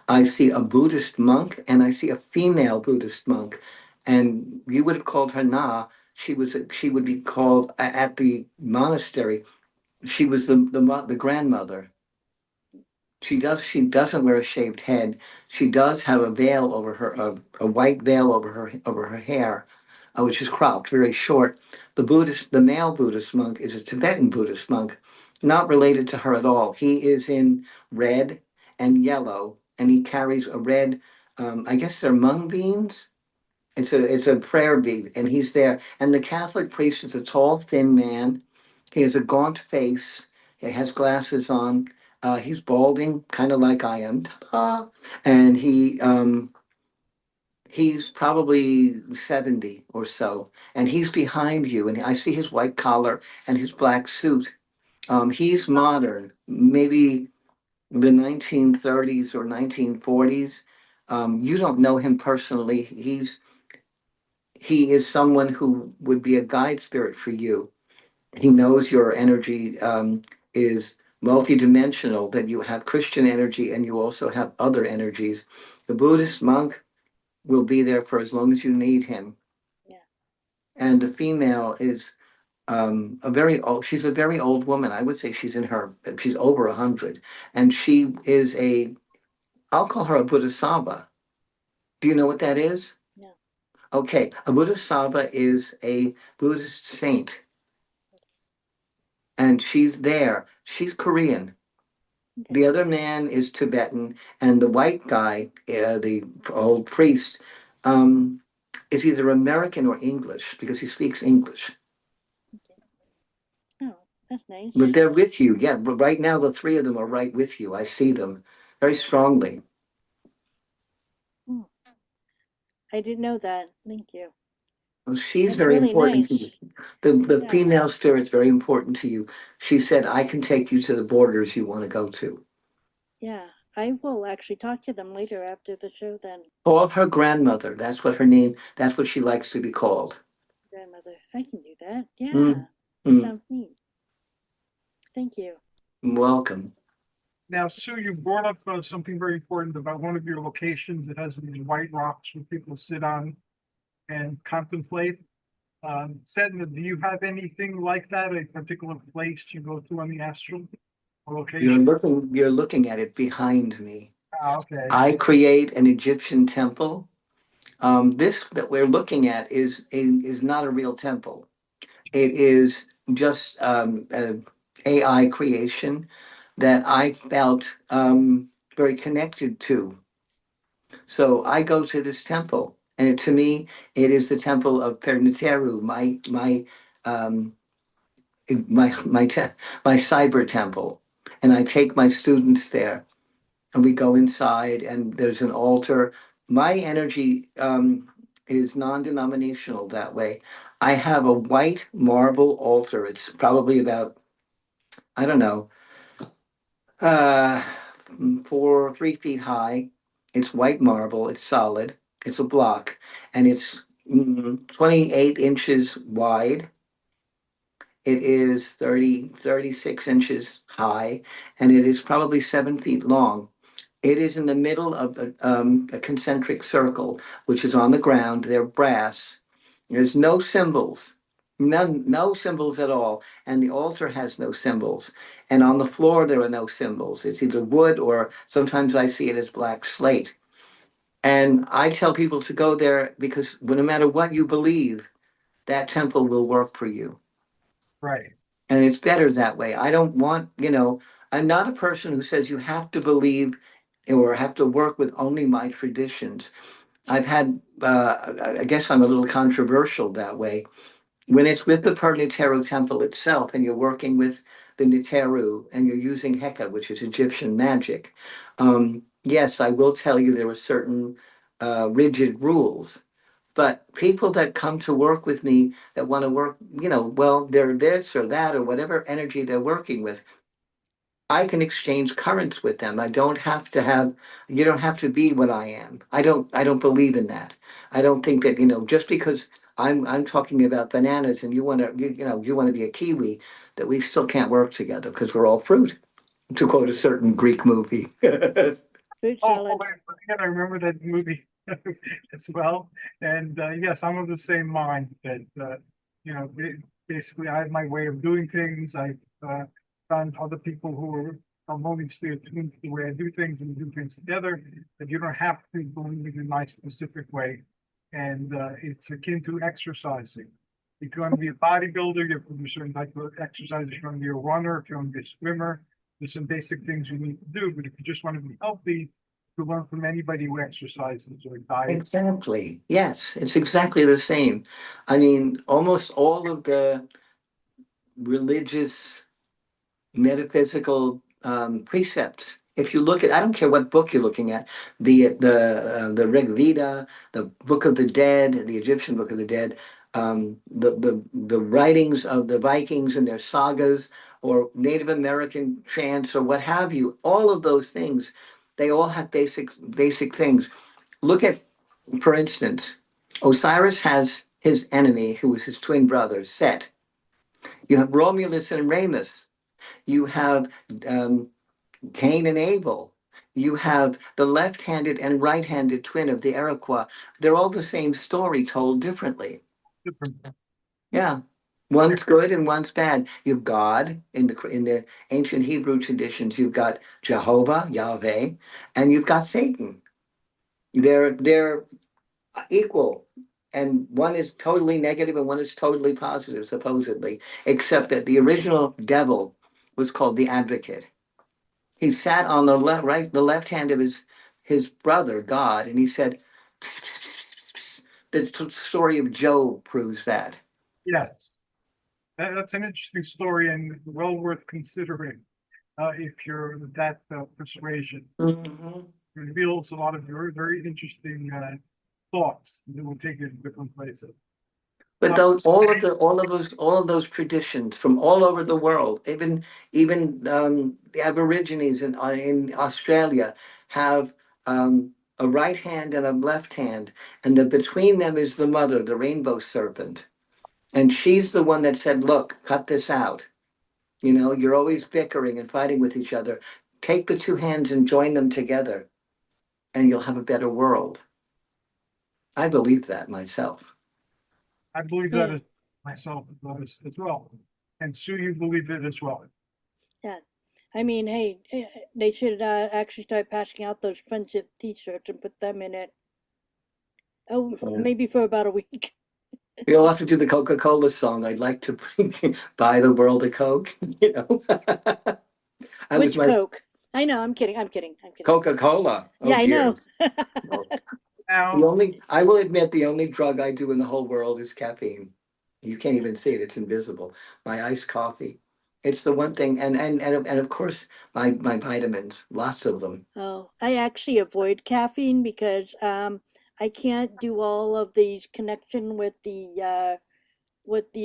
I see a Buddhist monk, and I see a female Buddhist monk. And you would have called her Na. She would be called at the monastery. She was the grandmother. She does. She doesn't wear a shaved head. She does have a veil over her, a white veil over her hair, which is cropped, very short. The male Buddhist monk, is a Tibetan Buddhist monk, not related to her at all. He is in red and yellow, and he carries a red. I guess they're mung beans. It's a prayer bead, and he's there. And the Catholic priest is a tall, thin man. He has a gaunt face. He has glasses on. He's balding, kind of like I am. Ta-da! And he's probably 70 or so, and he's behind you. And I see his white collar and his black suit. He's modern, maybe the 1930s or 1940s. You don't know him personally. He is someone who would be a guide spirit for you. He knows your energy is multidimensional, that you have Christian energy and you also have other energies. The Buddhist monk will be there for as long as you need him. Yeah. And the female is she's a very old woman. I would say she's over 100. And she is I'll call her a Bodhisattva. Do you know what that is? No. Okay, a Bodhisattva is a Buddhist saint. And she's there. She's Korean. Okay. The other man is Tibetan, and the white guy, the old priest, is either American or English because he speaks English. Okay. Oh, that's nice. But they're with you. Yeah, but right now the three of them are right with you. I see them very strongly. I didn't know that. Thank you. Well, she's That's very really important to nice. you. The Yeah. female spirit's very important to you. She said, I can take you to the borders you want to go to. Yeah. I will actually talk to them later after the show then. Call her grandmother. That's what her name, that's what she likes to be called. Grandmother. I can do that. Yeah. Mm, That mm. sounds neat. Thank you. Welcome. Now, Sue, you brought up something very important about one of your locations that has these white rocks where people sit on and contemplate. Setna, do you have anything like that? A particular place you go to on the astral or location? You're looking at it behind me. Ah, okay. I create an Egyptian temple. This that we're looking at is not a real temple. It is just an AI creation that I felt very connected to. So I go to this temple, and to me, it is the temple of Perniteru, um, my cyber temple, and I take my students there, and we go inside, and there's an altar. My energy is non-denominational that way. I have a white marble altar. It's probably about, I don't know, uh, 3 feet high. It's white marble. It's solid. It's a block, and it's 28 inches wide. It is 36 inches high, and it is probably 7 feet long. It is in the middle of a concentric circle, which is on the ground. They're brass. There's no symbols, none, no symbols at all. And the altar has no symbols. And on the floor, there are no symbols. It's either wood or sometimes I see it as black slate. And I tell people to go there because no matter what you believe, that temple will work for you. Right. And it's better that way. I don't want, I'm not a person who says you have to believe or have to work with only my traditions. I've had, I guess I'm a little controversial that way. When it's with the Per Niteru temple itself and you're working with the Niteru and you're using Heka, which is Egyptian magic, yes, I will tell you there are certain rigid rules. But people that come to work with me that want to work, well, they're this or that or whatever energy they're working with, I can exchange currents with them. You don't have to be what I am. I don't believe in that. I don't think that, just because I'm talking about bananas and you want to be a kiwi, that we still can't work together because we're all fruit, to quote a certain Greek movie. Fruit Oh, salad. yeah, I remember that movie as well. And yes, I'm of the same mind that, basically I have my way of doing things. I found other people who are only stay attuned to the way I do things and do things together, that you don't have to believe in my specific way. And it's akin to exercising. If you want to be a bodybuilder, you have to do certain type of exercise. If you want to be a runner, if you want to be a swimmer, there's some basic things you need to do. But if you just want to be healthy, you learn from anybody who exercises or diets. Exactly. Yes, it's exactly the same. I mean, almost all of the religious, metaphysical precepts. If you look at, I don't care what book you're looking at, the Rig Veda, the Book of the Dead, the Egyptian Book of the Dead, the writings of the Vikings and their sagas, or Native American chants, or what have you. All of those things, they all have basic things. Look at, for instance, Osiris has his enemy, who was his twin brother, Set. You have Romulus and Remus. You have um, Cain and Abel. You have the left-handed and right-handed twin of the Iroquois. They're all the same story told differently. Different. Yeah, one's good and one's bad. You've God in the ancient Hebrew traditions. You've got Jehovah, Yahweh, and you've got Satan. They're equal, and one is totally negative and one is totally positive, supposedly. Except that the original devil was called the Advocate. He sat on the left hand of his brother God, and he said, "Psst, psst, psst, psst." The story of Job proves that. Yes, that's an interesting story and well worth considering if you're that persuasion. Mhm. It reveals a lot of very, very interesting thoughts that will take you to different places. But those all of those traditions from all over the world, even the Aborigines in Australia have a right hand and a left hand, and between them is the mother, the rainbow serpent, and she's the one that said, "Look, cut this out. You know, you're always bickering and fighting with each other. Take the two hands and join them together, and you'll have a better world." I believe that myself. I believe that Yeah, as myself as well. And Sue, you believe it as well. yeah. I mean, hey, they should actually start passing out those friendship T-shirts and put them in it. Oh, maybe for about a week. We'll have to do the Coca-Cola song. I'd like to buy the world a Coke. You know, I was Which my Coke? I know. I'm kidding. I'm kidding. I'm kidding. Coca-Cola. Oh Yeah, I dear. know. No. Now, I will admit, the only drug I do in the whole world is caffeine. You can't even see it; it's invisible. My iced coffee. It's the one thing, and of course my vitamins, lots of them. Oh, I actually avoid caffeine because I can't do all of these connection with the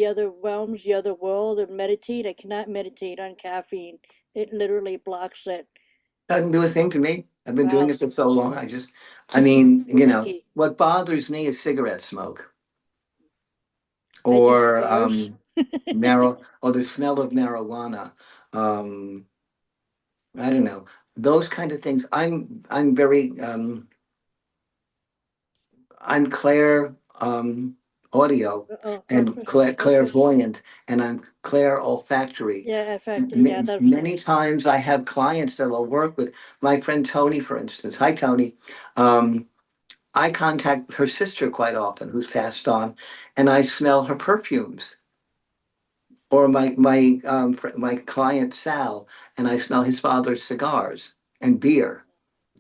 other realms, the other world, and meditate. I cannot meditate on caffeine. It literally blocks it. Doesn't do a thing to me. I've been doing Wow. it for so long. I mean, Lucky. what bothers me is cigarette smoke I do or cigars. or the smell of marijuana. Um, I don't know, those kind of things. I'm very I'm audio Oh, and focus. clairvoyant, and I'm clair olfactory. Yeah, in fact, yeah, that was Many times I have clients that I'll work with. My friend Tony, for instance. Hi, Tony. Um, I contact her sister quite often, who's passed on, and I smell her perfumes. Or my client Sal, and I smell his father's cigars and beer.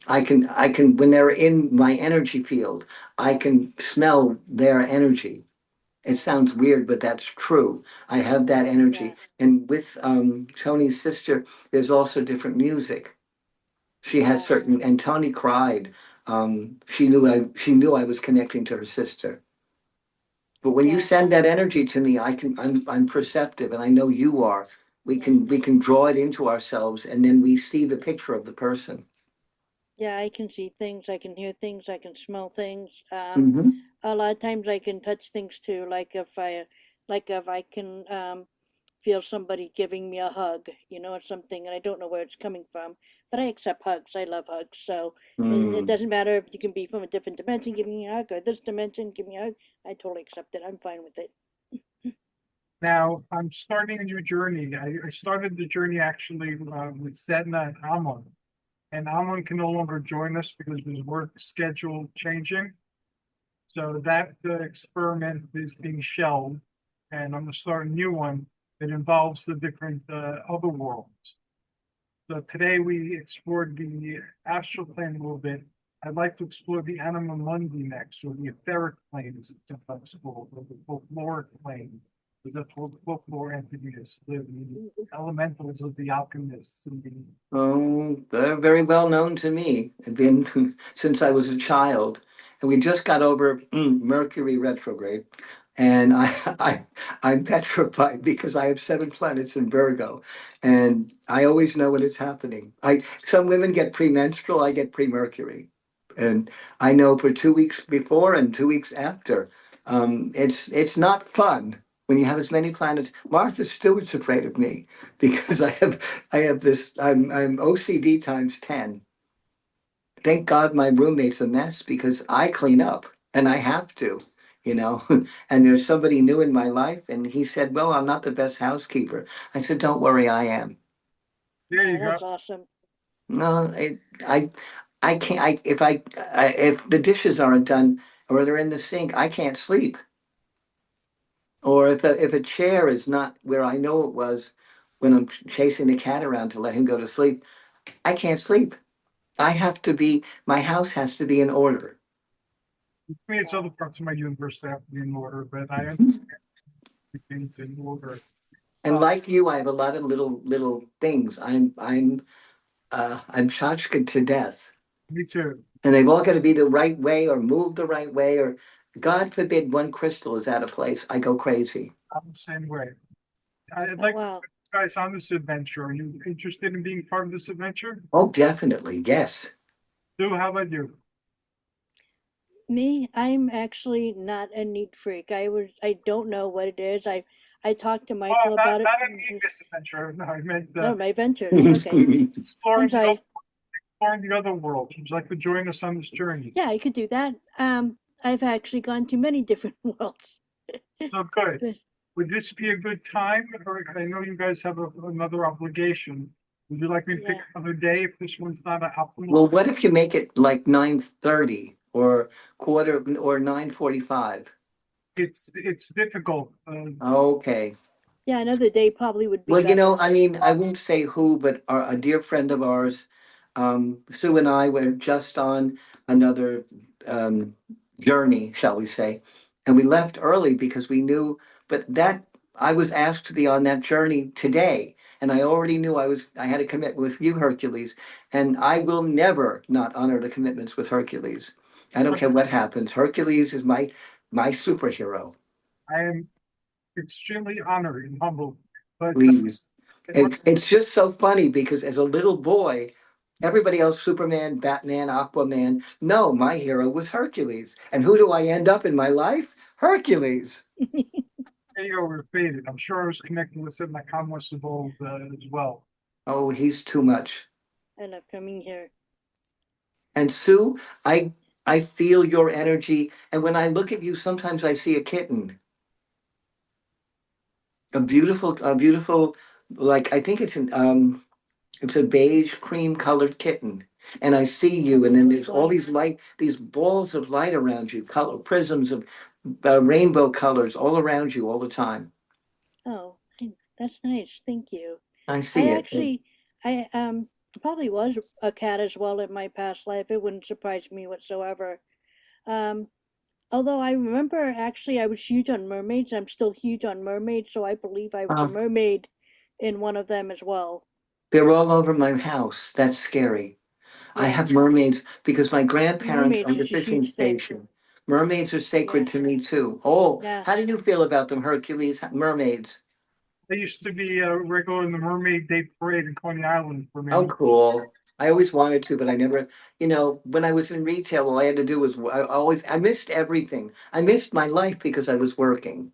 I can when they're in my energy field, I can smell their energy. It sounds weird, but that's true. I have that yeah, energy. And with Tony's sister, there's also different music. She has wow, certain, and Tony cried. She knew I was connecting to her sister. But when you yeah, send that energy to me, I'm perceptive, and I know you are. We yeah. can we can draw it into ourselves, and then we see the picture of the person. Yeah, I can see things, I can hear things, I can smell things. Hmm. A lot of times I can touch things too, like if I can feel somebody giving me a hug, or something, and I don't know where it's coming from, but I accept hugs. I love hugs, so it Mm. doesn't matter if you can be from a different dimension, give me a hug, or this dimension, give me a hug. I totally accept it. I'm fine with it. Now, I'm starting a new journey. I started the journey actually with Setna and Amon. And Amon can no longer join us because of his work schedule changing. So that experiment is being shelved. And I'm going to start a new one that involves the different other worlds. So today we explored the astral plane a little bit. I'd like to explore the anima mundi next, or the etheric plane, as it's sometimes called, or the folkloric plane. Because that's where the folklore entities live, the elementals of the alchemists and the Oh, they're very well known to me. I've been since I was a child, and we just got over Mercury retrograde, and I I'm petrified because I have 7 planets in Virgo, and I always know when it's happening. Some women get premenstrual, I get pre-Mercury, and I know for 2 weeks before and 2 weeks after. It's not fun when you have as many planets. Martha Stewart's afraid of me because I have this, I'm OCD times 10. Thank God my roommate's a mess because I clean up and I have to, you know. And there's somebody new in my life, and he said, "Well, I'm not the best housekeeper." I said, "Don't worry, I am." there you go. That's awesome. No, I can't. If the dishes aren't done or they're in the sink, I can't sleep. Or if a chair is not where I know it was when I'm chasing the cat around to let him go to sleep, I can't sleep. I have to be, my house has to be in order. For me, it's other parts of my universe that have to be in order, but I understand things in order. And like you, I have a lot of little things. I'm tchotchked to death. Me too. And they've all got to be the right way or moved the right way, or God forbid one crystal is out of place. I go crazy. I'm the same way. I'd Oh, like wow. you guys on this adventure. Are you interested in being part of this adventure? Oh, definitely. Yes. Sue, how about you? Me, I'm actually not a neat freak. I don't know what it is. I talked to Oh, Michael not about it. not a needless adventure. No, I meant Oh, my ventures. Okay. I'm sorry. exploring the other world. Would you like to join us on this journey? Yeah, I could do that. I've actually gone to many different worlds. So good. But Would this be a good time? Or I know you guys have another obligation. Would you like me to pick yeah. another day if this one's not an optimal? Well, what if you make it like 9:30 or quarter or 9:45? It's difficult. Okay. Yeah, another day probably would be Well, better. I mean, I won't say who, but a dear friend of ours, Sue and I were just on another journey, shall we say. And we left early because we knew, but that I was asked to be on that journey today. And I already knew I had a commitment with you, Hercules, and I will never not honor the commitments with Hercules. I don't care what happens. Hercules is my superhero. I am extremely honored and humbled. But Please. It's just so funny because as a little boy, everybody else, Superman, Batman, Aquaman. No, my hero was Hercules. And who do I end up in my life? Hercules. there you go, we're faded. I'm sure I was connecting with some of my commerce of old as well. Oh, he's too much. I love coming here. And Sue, I feel your energy. And when I look at you, sometimes I see a kitten. A beautiful, like I think it's a beige cream colored kitten. And I see you, and then there's all these these balls of light around you, color prisms of rainbow colors all around you all the time. Oh, that's nice. Thank you. I I see it. actually, I probably was a cat as well in my past life. It wouldn't surprise me whatsoever. Um, although I remember actually I was huge on mermaids. I'm still huge on mermaids, so I believe I was a Uh, mermaid in one of them as well. they're all over my house. That's scary. I Yeah, have mermaids because my grandparents mermaids owned a is a fishing huge thing. station. Mermaids are sacred Yeah, to me too. Oh, yeah. how do you feel about them, Hercules? Mermaids. I used to be a regular in the Mermaid Day Parade in Coney Island for Oh, many. cool. I always wanted to, but I never, when I was in retail, all I had to do was I missed everything. I missed my life because I was working.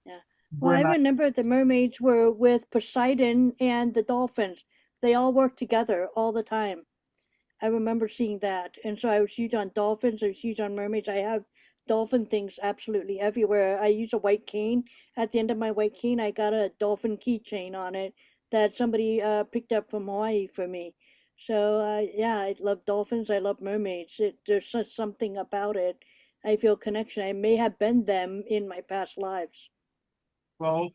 Yeah. Well, I When I remember the mermaids were with Poseidon and the dolphins. They all worked together all the time. I remember seeing that. And so I was huge on dolphins, I was huge on mermaids. I have dolphin things absolutely everywhere. I use a white cane. At the end of my white cane, I got a dolphin keychain on it that somebody picked up from Hawaii for me. So yeah, I love dolphins. I love mermaids. There's such something about it. I feel connection. I may have been them in my past lives. Well,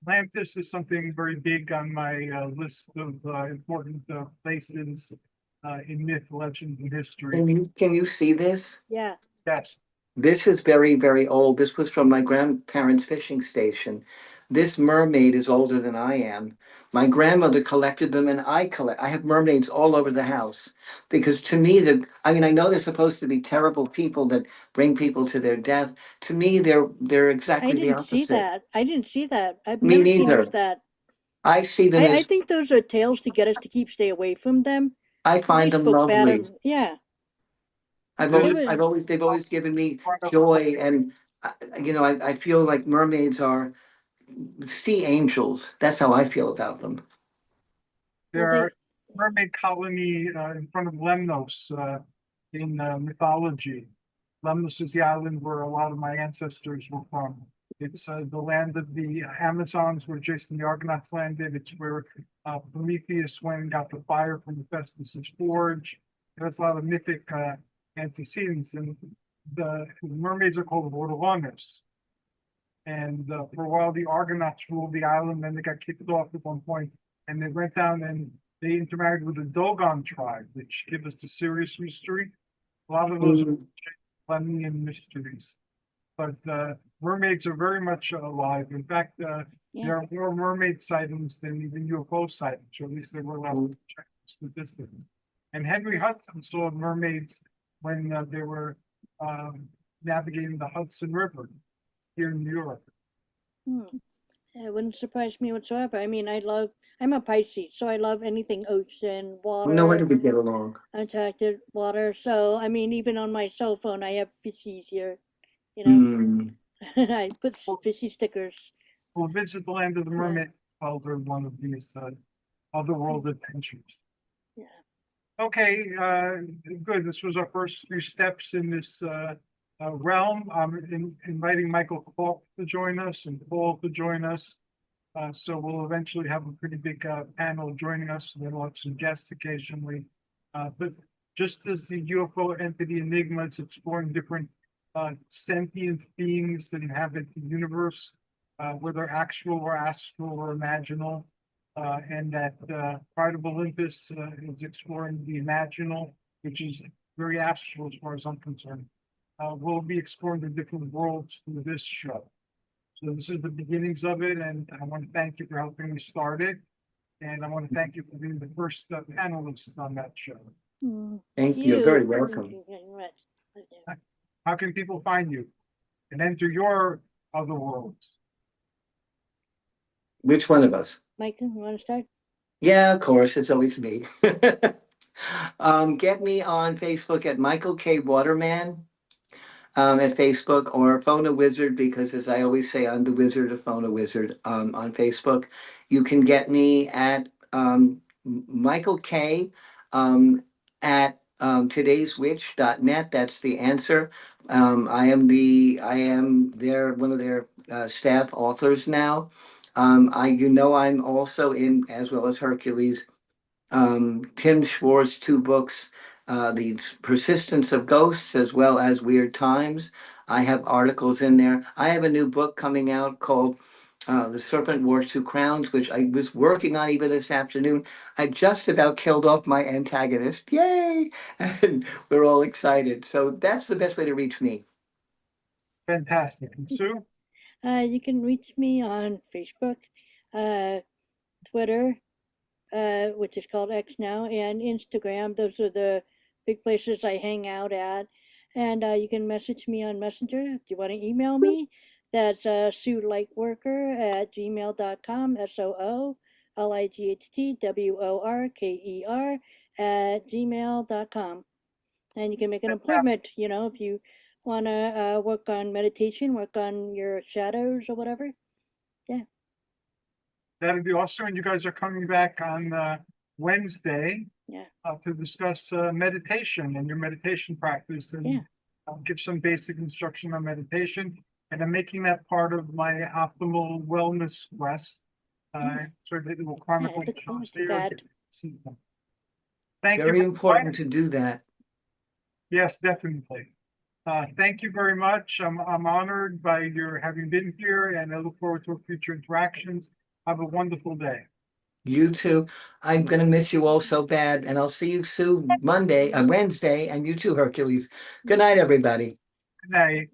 Atlantis is something very big on my list of important places in myth, legend, and history. Can you see this? Yeah. Yes. This is very, very old. This was from my grandparents' fishing station. This mermaid is older than I am. My grandmother collected them, and I have mermaids all over the house because to me, I mean, I know they're supposed to be terrible people that bring people to their death. To me, they're I exactly the didn't see opposite. that. I didn't see that. I've Me never seen them neither. as that. I see them I as think those are tales to get us to stay away from them. I They find them spoke bad lovely. of, yeah. This They've always given me part of joy, and I feel like mermaids are sea angels. That's how I feel about them. Well, there are mermaid colony in front of Lemnos in mythology. Lemnos is the island where a lot of my ancestors were from. It's the land of the Amazons where Jason the Argonauts landed. It's where Prometheus went and got the fire from Hephaestus' forge. There's a lot of mythic antecedents, and the mermaids are called Vortilones. And for a while, the Argonauts ruled the island. Then they got kicked off at one point, and they went down and they intermarried with the Dogon tribe, which give us the serious mystery. A lot of those are Lemnian mysteries, but mermaids are very much alive. In fact, yeah. there are more mermaid sightings than even UFO sightings, or at least they were last checked statistics. And Henry Hudson saw mermaids when they were navigating the Hudson River here in New York. It wouldn't surprise me whatsoever. I mean, I'm a Pisces, so I love anything ocean, No way water, do we get along. attracted water. So, I mean, even on my cell phone, I have fishies here, you know. I put fishy stickers. We'll visit the land of the mermaid under one of these otherworld adventures. Yeah. Okay, good. This was our first few steps in this realm. I'm inviting Michael Falk to join us and Paul to join us. So we'll eventually have a pretty big panel joining us. Then we'll have some guests occasionally. But just as the UFO entity Enigma is exploring different sentient beings that inhabit the universe, whether actual or astral or imaginal, and that Pride of Olympus is exploring the imaginal, which is very astral as far as I'm concerned. We'll be exploring the different worlds through this show. So this is the beginnings of it, and I want to thank you for helping me start it. And I want to thank you for being the first panelists on that show. Thank you. You're very welcome. Thank you very much. How can people find you and enter your other worlds? Which one of us? Michael, you want to start? Yeah, of course. It's always me. Get me on Facebook at Michael K. Waterman at Facebook, or Phone a Wizard, because as I always say, I'm the wizard of Phone a Wizard on Facebook. You can get me at Michael K. At todayswitch.net. That's the answer. I am one of their staff authors now. I'm also in, as well as Hercules, Tim Schwartz's 2 books, The Persistence of Ghosts as well as Weird Times. I have articles in there. I have a new book coming out called The Serpent Wore 2 Crowns, which I was working on even this afternoon. I just about killed off my antagonist. Yay! And we're all excited. So that's the best way to reach me. Fantastic. And Sue? You can reach me on Facebook, Twitter, which is called X now, and Instagram. Those are the big places I hang out at. And you can message me on Messenger if you want to email me. That's SueLightworker@gmail.com, SOOLIGHTWORKER@gmail.com. And you can make an appointment, if you want to work on meditation, work on your shadows or whatever. Yeah. That'd be awesome. And you guys are coming back on Wednesday Yeah. To discuss meditation and your meditation practice. And I'll give some basic instruction on meditation, and I'm making that part of my optimal wellness quest. So that it will chronicle. look forward to the that. Thank you. Very for important inviting- to do that. Yes, definitely. Thank you very much. I'm honored by your having been here, and I look forward to future interactions. Have a wonderful day. You too. I'm gonna miss you all so bad, and I'll see you soon Wednesday, and you too, Hercules. Good night, everybody. Good night.